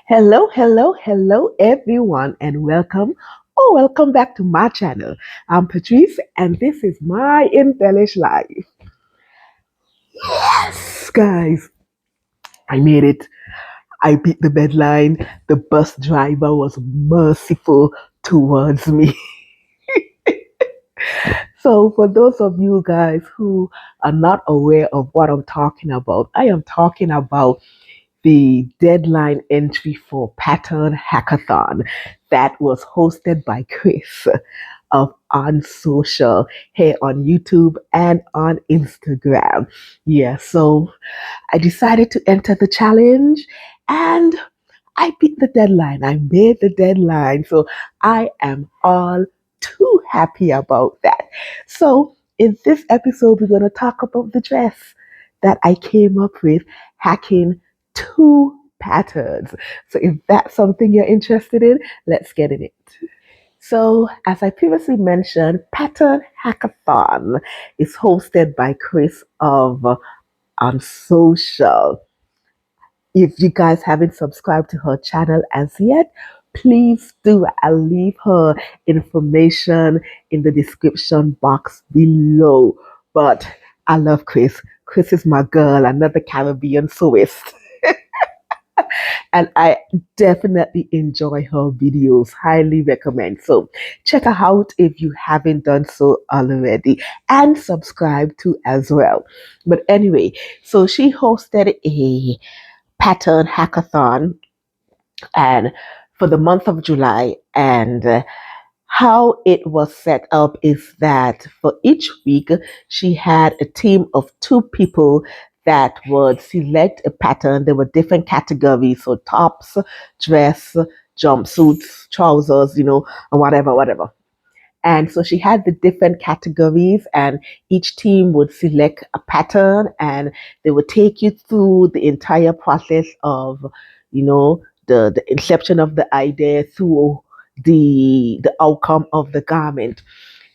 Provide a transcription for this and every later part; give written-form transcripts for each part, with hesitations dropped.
Hello, hello, hello, everyone, and welcome. Welcome back to my channel. I'm Patrice, and this is my embellished life. Yes, guys, I made it. I beat the deadline. The bus driver was merciful towards me. So, for those of you guys who are not aware of what I'm talking about, I am talking about the deadline entry for Pattern Hackathon that was hosted by Chris of On Social here on YouTube and on Instagram. Yeah, so I decided to enter the challenge and I beat the deadline. I made the deadline. So I am all too happy about that. So in this episode, we're going to talk about the dress that I came up with hacking two patterns. So if that's something you're interested in, let's get in it. So, as I previously mentioned, Pattern Hackathon is hosted by Chris of On Social. If you guys haven't subscribed to her channel as yet, please do. I'll leave her information in the description box below. But I love Chris. Chris is my girl, another Caribbean sewist. And I definitely enjoy her videos. Highly recommend. So check her out if you haven't done so already, and subscribe to as well. But anyway, so she hosted a pattern hackathon and for the month of July, and how it was set up is that for each week she had a team of two people that would select a pattern. There were different categories, so tops, dress, jumpsuits, trousers, and whatever. And so she had the different categories, and each team would select a pattern, and they would take you through the entire process of, the inception of the idea through the outcome of the garment.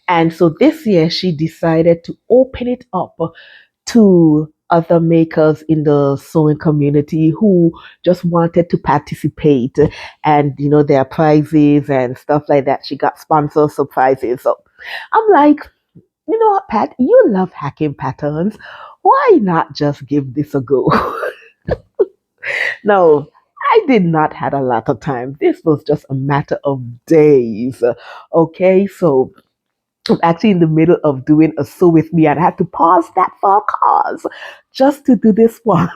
And so this year she decided to open it up to other makers in the sewing community who just wanted to participate, and there are prizes and stuff like that. She got sponsor surprises. So I'm like, you know what, Pat, you love hacking patterns. Why not just give this a go? No, I did not had a lot of time. This was just a matter of days. Okay, so I'm actually in the middle of doing a sew with me and I had to pause that for a cause just to do this one.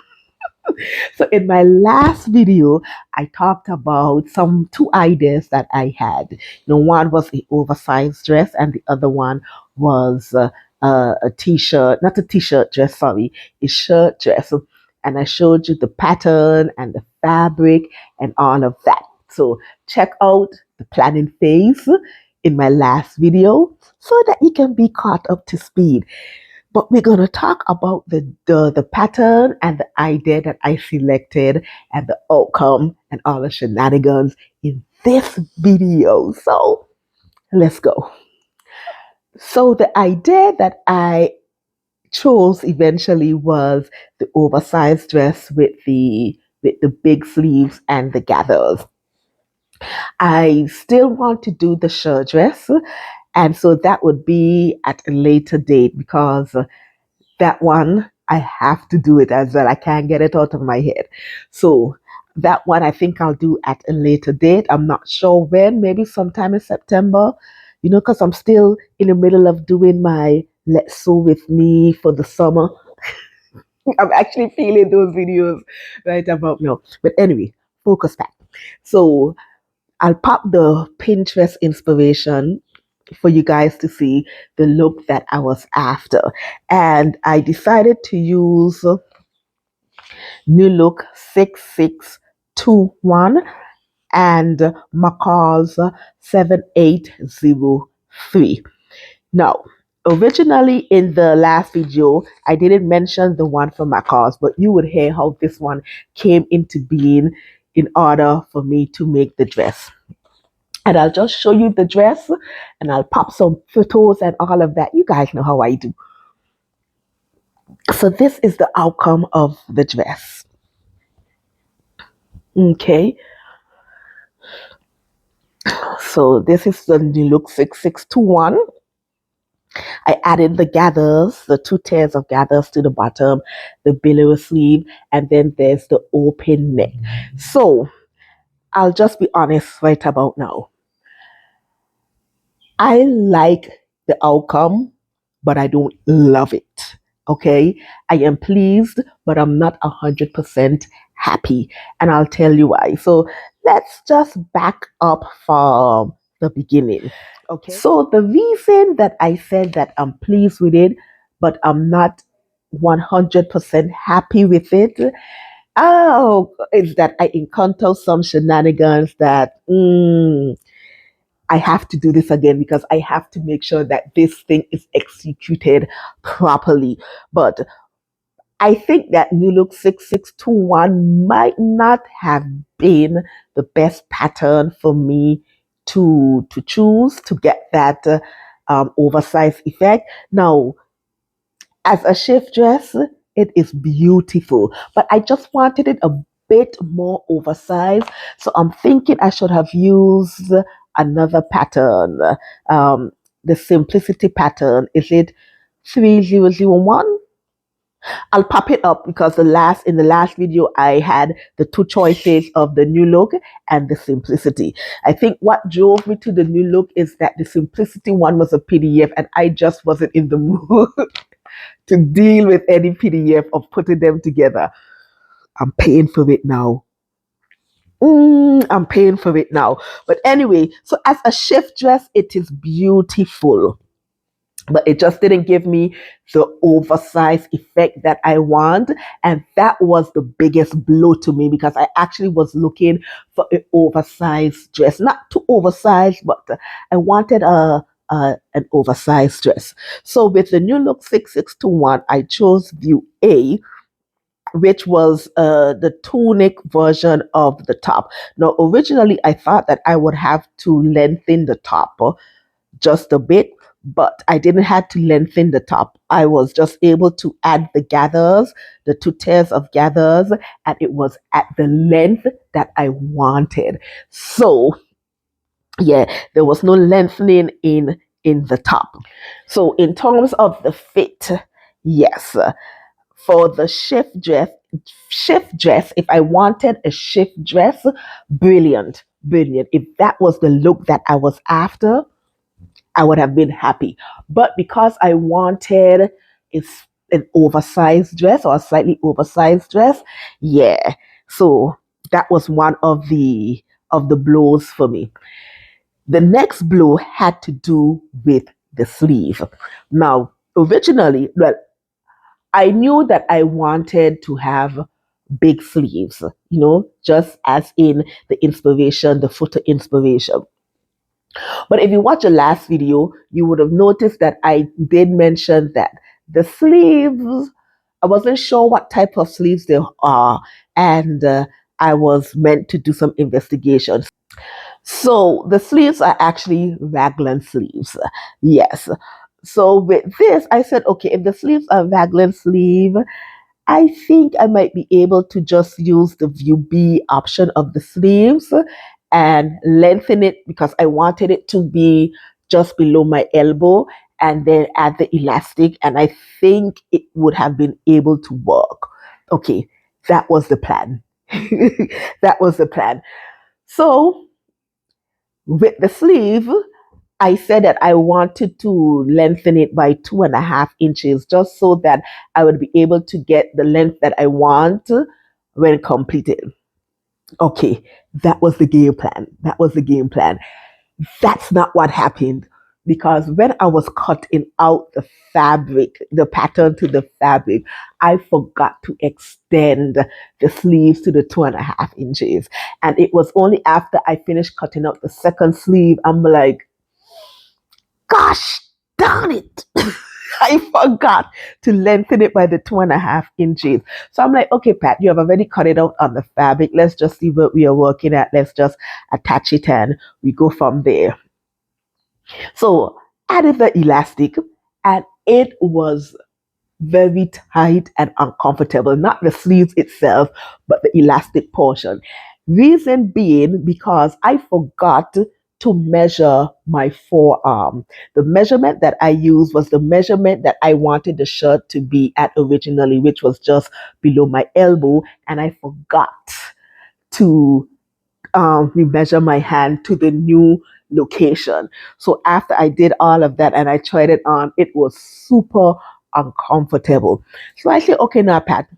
So in my last video, I talked about some two ideas that I had. One was the oversized dress and the other one was a t-shirt, not a t-shirt dress, sorry, a shirt dress. And I showed you the pattern and the fabric and all of that. So check out the planning phase in my last video so that you can be caught up to speed. But we're going to talk about the pattern and the idea that I selected and the outcome and all the shenanigans in this video. So let's go. So the idea that I chose eventually was the oversized dress with the big sleeves and the gathers. I still want to do the shirt dress, and so that would be at a later date because that one I have to do it as well. I can't get it out of my head. So that one I think I'll do at a later date. I'm not sure when, maybe sometime in September, because I'm still in the middle of doing my Let's Sew With Me for the summer. I'm actually feeling those videos right about now. But anyway, focus back. So I'll pop the Pinterest inspiration for you guys to see the look that I was after. And I decided to use New Look 6621 and Macaw's 7803. Now, originally in the last video, I didn't mention the one from Macaw's, but you would hear how this one came into being in order for me to make the dress. and I'll just show you the dress and I'll pop some photos and all of that. You guys know how I do. So this is the outcome of the dress. Okay, so this is the new look 6621. I added the gathers, the two tiers of gathers to the bottom, the billowy sleeve, and then there's the open neck. So I'll just be honest right about now. I like the outcome, but I don't love it. Okay, I am pleased, but I'm not 100% happy, and I'll tell you why. So let's just back up from the beginning. Okay, so the reason that I said that I'm pleased with it, but I'm not 100% happy with it, is that I encounter some shenanigans that I have to do this again because I have to make sure that this thing is executed properly. But I think that New Look 6621 might not have been the best pattern for me to choose to get that oversized effect. Now, as a shift dress, it is beautiful, but I just wanted it a bit more oversized. So I'm thinking I should have used another pattern. Um, the simplicity pattern. Is it 3001? I'll pop it up because in the last video I had the two choices of the new look and the simplicity. I think what drove me to the new look is that the simplicity one was a PDF and I just wasn't in the mood to deal with any PDF of putting them together. I'm paying for it now. I'm paying for it now. But anyway, so as a shift dress, it is beautiful. But it just didn't give me the oversized effect that I want. And that was the biggest blow to me because I actually was looking for an oversized dress. Not too oversized, but I wanted an oversized dress. So with the new look 6621, I chose view A, which was the tunic version of the top. Now, originally, I thought that I would have to lengthen the top just a bit, but I didn't have to lengthen the top. I was just able to add the gathers, the two tiers of gathers, and it was at the length that I wanted. So, yeah, there was no lengthening in the top. So, in terms of the fit, yes, for the shift dress, if I wanted a shift dress, brilliant, brilliant. If that was the look that I was after, I would have been happy. But because I wanted an oversized dress or a slightly oversized dress, yeah. So that was one of the blows for me. The next blow had to do with the sleeve. Now, originally, well, I knew that I wanted to have big sleeves, just as in the inspiration, the photo inspiration. But if you watch the last video, you would have noticed that I did mention that the sleeves, I wasn't sure what type of sleeves they are, and I was meant to do some investigation. So the sleeves are actually raglan sleeves. Yes. So with this, I said, okay, if the sleeves are raglan sleeve, I think I might be able to just use the view B option of the sleeves and lengthen it because I wanted it to be just below my elbow and then add the elastic, and I think it would have been able to work. Okay, that was the plan. That was the plan. So with the sleeve, I said that I wanted to lengthen it by 2.5 inches just so that I would be able to get the length that I want when completed. Okay, that was the game plan. That was the game plan. That's not what happened because when I was cutting out the fabric, the pattern to the fabric, I forgot to extend the sleeves to the 2.5 inches. And it was only after I finished cutting out the second sleeve, I'm like, gosh darn it. I forgot to lengthen it by the 2.5 inches. So I'm like, okay, Pat, you have already cut it out on the fabric. Let's just see what we are working at. Let's just attach it and we go from there. So added the elastic and it was very tight and uncomfortable. Not the sleeves itself, but the elastic portion. Reason being because I forgot to measure my forearm. The measurement that I used was the measurement that I wanted the shirt to be at originally, which was just below my elbow, and I forgot to remeasure my hand to the new location. So after I did all of that and I tried it on, it was super uncomfortable. So I said, okay, now, Pat,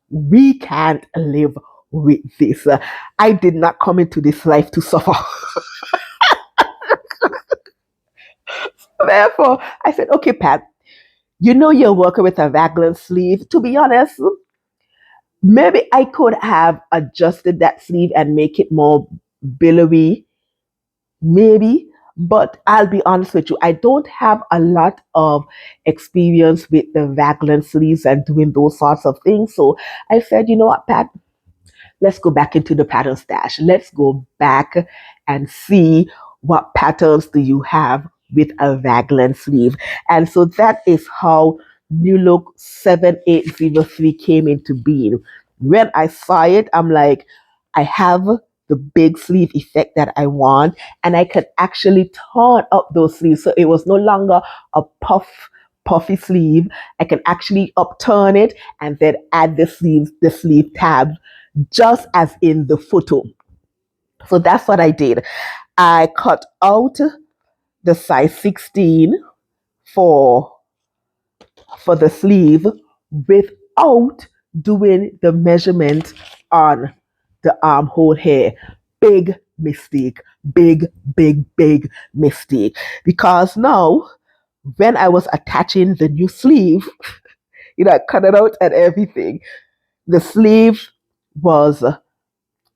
we can't live with this. I did not come into this life to suffer. Therefore, I said, okay, Pat, you know you're working with a raglan sleeve. To be honest, maybe I could have adjusted that sleeve and make it more billowy, maybe. But I'll be honest with you, I don't have a lot of experience with the raglan sleeves and doing those sorts of things. So I said, you know what, Pat, let's go back into the pattern stash. Let's go back and see what patterns do you have with a raglan sleeve. And so that is how New Look 7803 came into being. When I saw it, I'm like, I have the big sleeve effect that I want, and I could actually turn up those sleeves. So it was no longer a puffy sleeve. I can actually upturn it and then add the sleeve tab just as in the photo. So that's what I did. I cut out the size 16 for the sleeve without doing the measurement on the armhole here. Big mistake. Big mistake. Because now when I was attaching the new sleeve, I cut it out and everything. The sleeve was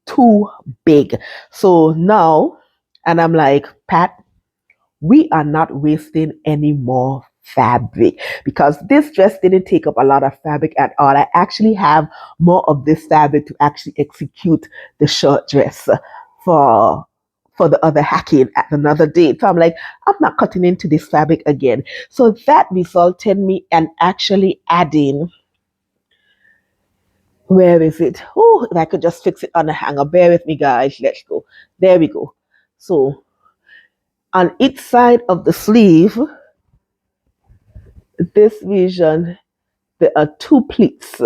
too big. So now, and I'm like, Pat, we are not wasting any more fabric because this dress didn't take up a lot of fabric at all. I actually have more of this fabric to actually execute the short dress for the other hacking at another date. So I'm like, I'm not cutting into this fabric again. So that resulted me in actually adding, where is it? Oh, if I could just fix it on a hanger. Bear with me, guys. Let's go. There we go. So on each side of the sleeve, this vision, there are two pleats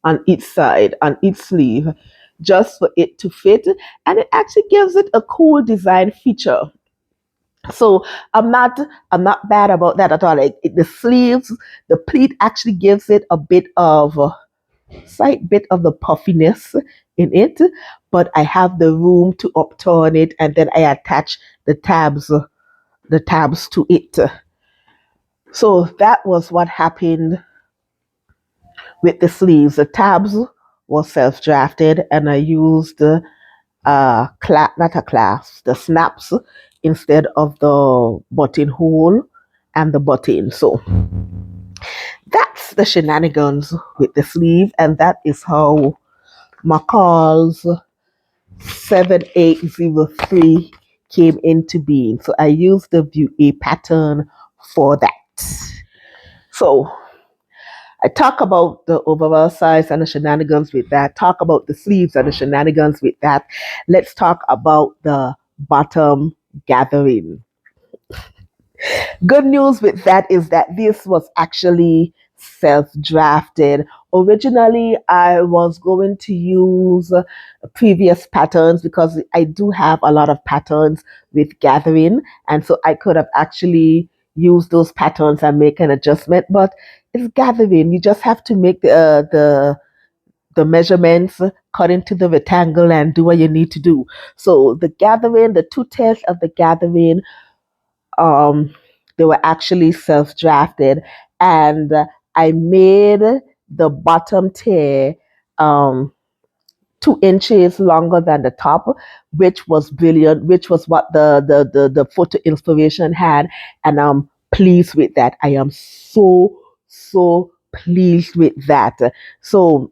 on each side, on each sleeve, just for it to fit. And it actually gives it a cool design feature. So I'm not bad about that at all. Like the sleeves, the pleat actually gives it a bit of slight bit of the puffiness in it, but I have the room to upturn it and then I attach the tabs to it. So that was what happened with the sleeves. The tabs were self-drafted and I used not a clasp, the snaps instead of the buttonhole and the button. So that's the shenanigans with the sleeve, and that is how McCall's 7803 came into being. So I used the View A pattern for that. So I talk about the overall size and the shenanigans with that. Talk about the sleeves and the shenanigans with that. Let's talk about the bottom gathering. Good news with that is that this was actually self-drafted. Originally, I was going to use previous patterns because I do have a lot of patterns with gathering, and so I could have actually used those patterns and make an adjustment. But it's gathering; you just have to make the measurements, cut into the rectangle, and do what you need to do. So the gathering, the two tails of the gathering, um, they were actually self-drafted, and I made the bottom tear um, 2 inches longer than the top, which was brilliant, which was what the photo inspiration had, and pleased with that. I am so pleased with that. So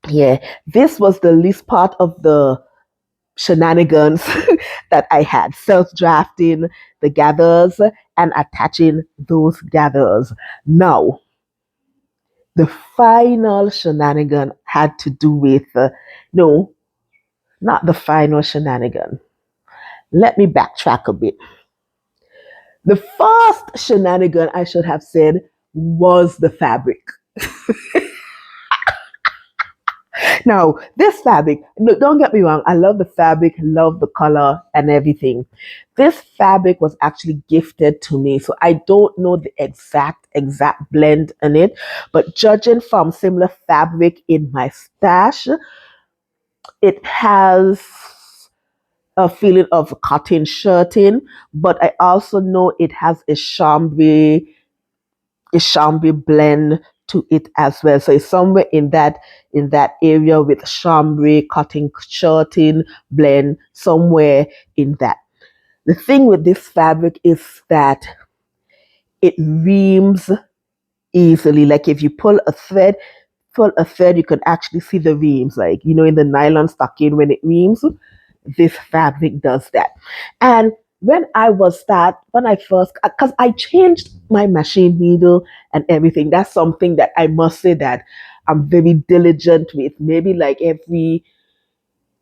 yeah, this was the least part of the shenanigans that I had, self drafting the gathers and attaching those gathers. Now, the final shenanigan had to do with, no, not the final shenanigan. Let me backtrack a bit. The first shenanigan I should have said was the fabric. Now, this fabric, no, don't get me wrong, I love the fabric, love the color and everything. This fabric was actually gifted to me, so I don't know the exact blend in it, but judging from similar fabric in my stash, it has a feeling of cotton shirting, but I also know it has a chambray blend to it as well. So it's somewhere in that area with chambray, cotton shirting blend, somewhere in that. The thing with this fabric is that it reams easily. Like if you pull a thread, you can actually see the reams. Like in the nylon stocking when it reams, this fabric does that. And when I first, because I changed my machine needle and everything, that's something that I must say that I'm very diligent with. Maybe like every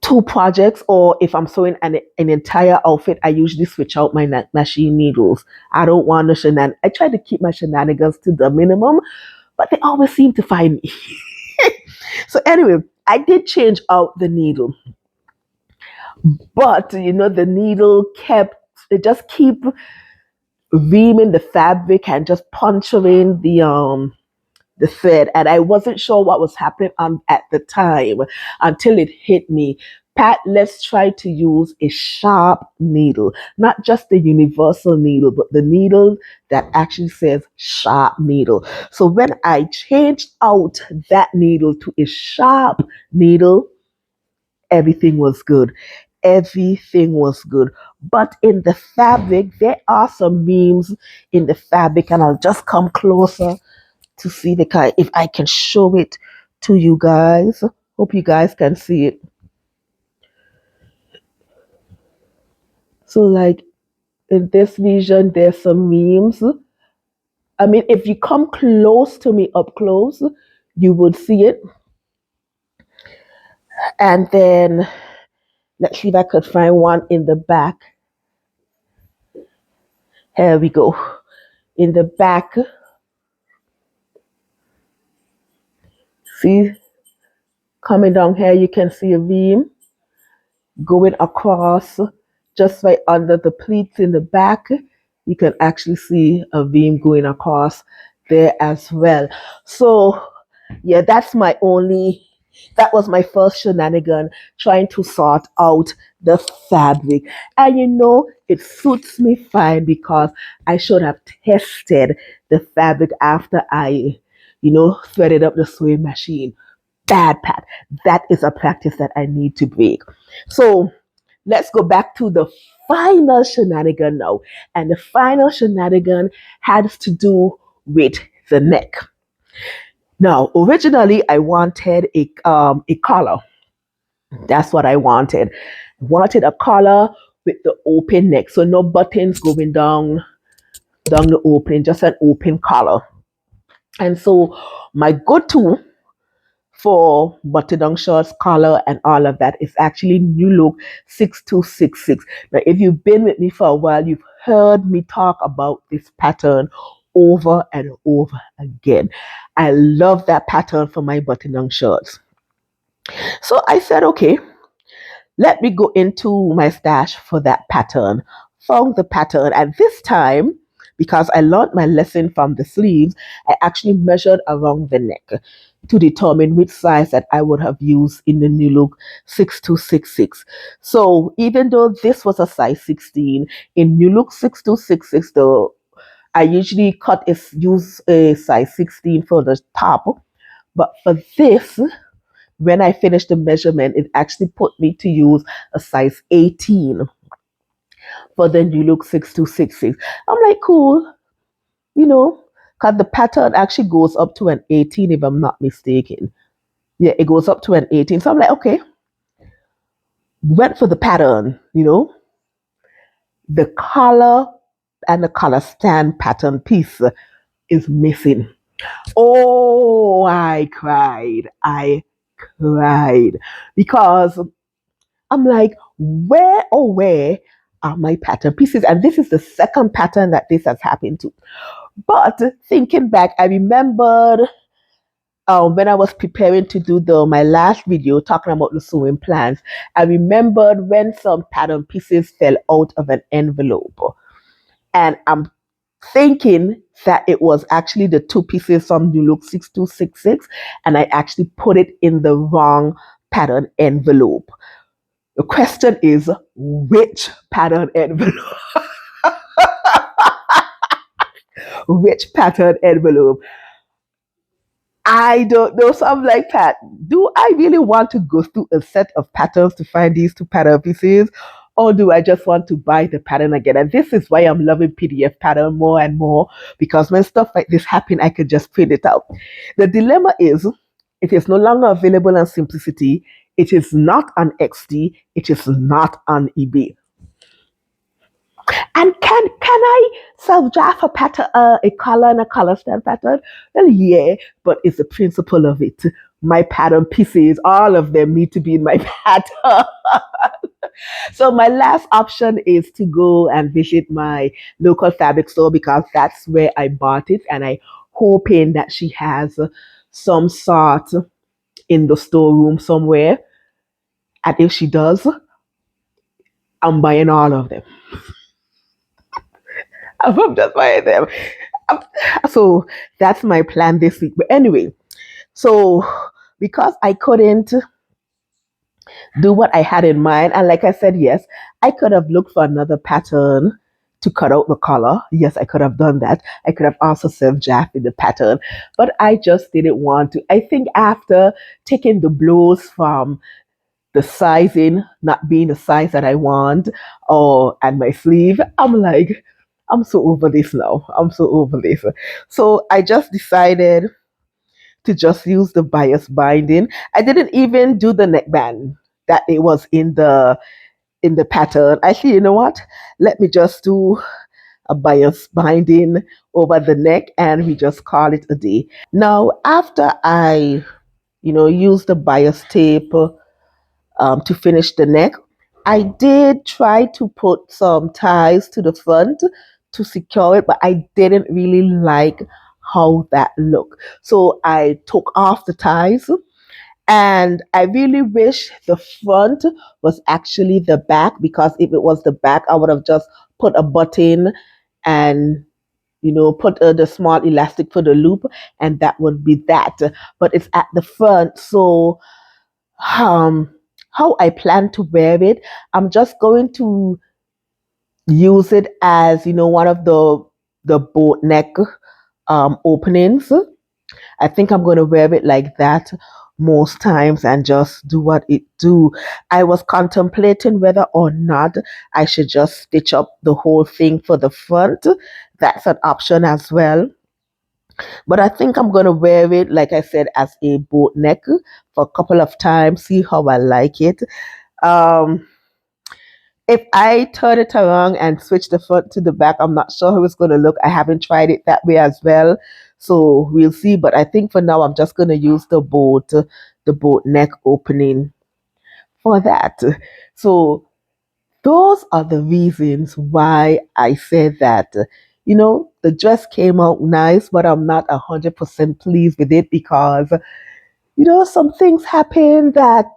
two projects, or if I'm sewing an entire outfit, I usually switch out my machine needles. I don't want I try to keep my shenanigans to the minimum, but they always seem to find me. So anyway, I did change out the needle, but the needle it just keep reaming the fabric and just puncturing the thread, and I wasn't sure what was happening at the time until it hit me. Pat, let's try to use a sharp needle, not just the universal needle, but the needle that actually says sharp needle. So when I changed out that needle to a sharp needle, everything was good. Everything was good. But in the fabric, there are some reams in the fabric, and I'll just come closer to see if I can show it to you guys. Hope you guys can see it. So like in this vision, there's some reams. I mean, if you come close to me up close, you would see it. And then let's see if I could find one in the back. Here we go. In the back, see, coming down here, you can see a ream going across just right under the pleats in the back. You can actually see a beam going across there as well. So yeah, that was my first shenanigan, trying to sort out the fabric. And it suits me fine because I should have tested the fabric after I threaded up the sewing machine. Bad Pat. That is a practice that I need to break. So let's go back to the final shenanigan now. And the final shenanigan has to do with the neck. Now, originally I wanted a collar. That's what I wanted. I wanted a collar with the open neck. So no buttons going down the opening, just an open collar. And so my go-to for button-down shorts, collar, and all of that is actually New Look 6266. Now, if you've been with me for a while, you've heard me talk about this pattern over and over again. I love that pattern for my button-down shorts. So I said, okay, let me go into my stash for that pattern. Found the pattern, and this time, because I learned my lesson from the sleeves, I actually measured around the neck to determine which size that I would have used in the New Look 6266. So even though this was a size 16, in New Look 6266, though, I usually use a size 16 for the top, but for this, when I finished the measurement, it actually put me to use a size 18 for the New Look 6266. I'm like, cool. you know, because the pattern actually goes up to an 18 if I'm not mistaken. Yeah, it goes up to an 18. So I'm like, okay, went for the pattern, the collar and the collar stand pattern piece is missing. Oh, I cried. I cried because I'm like, where, oh, where are my pattern pieces? And this is the second pattern that this has happened to. But thinking back, I remembered when I was preparing to do my last video talking about the sewing plans. I remembered when some pattern pieces fell out of an envelope, and I'm thinking that it was actually the two pieces from New Look 6266, and I actually put it in the wrong pattern envelope. The question is, which pattern envelope? Which pattern envelope? I don't know. So I'm like, Pat, do I really want to go through a set of patterns to find these two pattern pieces? Or do I just want to buy the pattern again? And this is why I'm loving PDF pattern more and more, because when stuff like this happen, I could just print it out. The dilemma is it is no longer available on Simplicity. It is not on XD. It is not on eBay. And can I self draft a pattern, a color and a color stand pattern? Well, yeah, but it's the principle of it. My pattern pieces, all of them need to be in my pattern. So my last option is to go and visit my local fabric store because that's where I bought it, and I hoping that she has some sort in the storeroom somewhere. And if she does, I'm buying all of them. I'm just buying them. Um, So that's my plan this week. But anyway, so because I couldn't do what I had in mind, and like I said, yes, I could have looked for another pattern to cut out the color. Yes, I could have done that. I could have also self drafted the pattern, but I just didn't want to. I think after taking the blows from the sizing not being the size that I want, or and my sleeve, I'm like, I'm so over this now. I'm so over this. So I just decided to just use the bias binding. I didn't even do the neckband that it was in the pattern. I said, you know what? Let me just do a bias binding over the neck and we just call it a day. Now, after I, use the bias tape to finish the neck, I did try to put some ties to the front to secure it, but I didn't really like how that looked. So I took off the ties, and I really wish the front was actually the back, because if it was the back, I would have just put a button and put the small elastic for the loop, and that would be that. But it's at the front, so um, how I plan to wear it, I'm just going to use it as one of the boat neck openings. I think I'm going to wear it like that most times and just do what it do. I was contemplating whether or not I should just stitch up the whole thing for the front. That's an option as well. But I think I'm going to wear it, like I said, as a boat neck for a couple of times, see how I like it. Um, if I turn it around and switch the front to the back, I'm not sure how it's going to look. I haven't tried it that way as well. So we'll see. But I think for now, I'm just going to use the boat neck opening for that. So those are the reasons why I said that, the dress came out nice, but I'm not 100% pleased with it because, some things happen that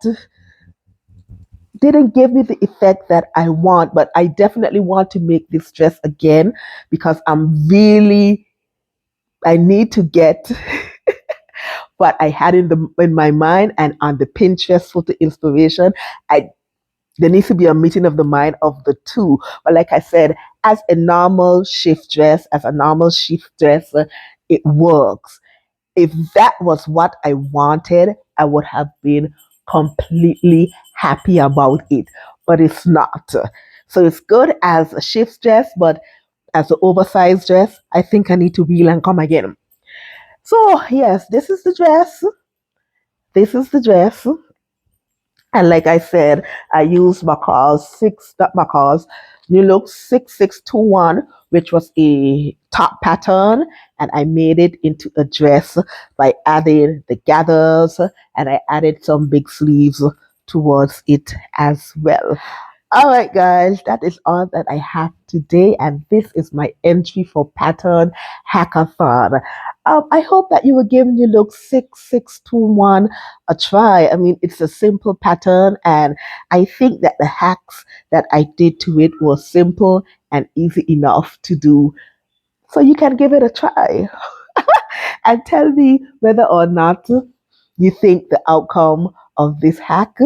didn't give me the effect that I want, but I definitely want to make this dress again because I need to get what I had in my mind and on the Pinterest photo inspiration. There needs to be a meeting of the mind of the two. But like I said, as a normal shift dress, it works. If that was what I wanted, I would have been completely happy about it. But it's not. So it's good as a shift dress, but as the oversized dress. I think I need to wheel and come again. So yes, this is the dress. This is the dress. And like I said, I used Macaw's six, not Macaw's, New Look 6621, which was a top pattern. And I made it into a dress by adding the gathers and I added some big sleeves towards it as well. All right, guys, that is all that I have today, and this is my entry for Pattern Hackathon. I hope that you will give New Look 6621 a try. I mean, it's a simple pattern, and I think that the hacks that I did to it was simple and easy enough to do. So you can give it a try and tell me whether or not you think the outcome of this hack.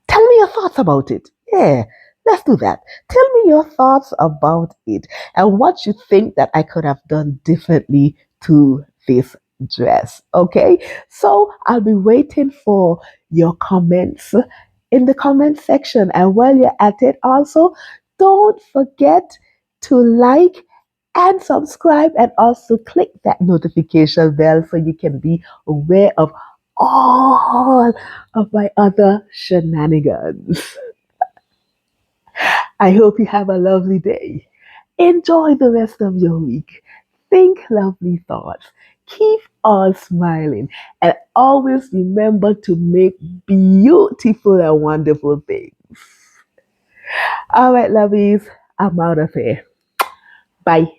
Tell me your thoughts about it. Yeah, let's do that. Tell me your thoughts about it and what you think that I could have done differently to this dress. Okay, so I'll be waiting for your comments in the comment section. And while you're at it, also don't forget to like and subscribe and also click that notification bell so you can be aware of all of my other shenanigans. I hope you have a lovely day. Enjoy the rest of your week. Think lovely thoughts. Keep on smiling. And always remember to make beautiful and wonderful things. All right, lovies, I'm out of here. Bye.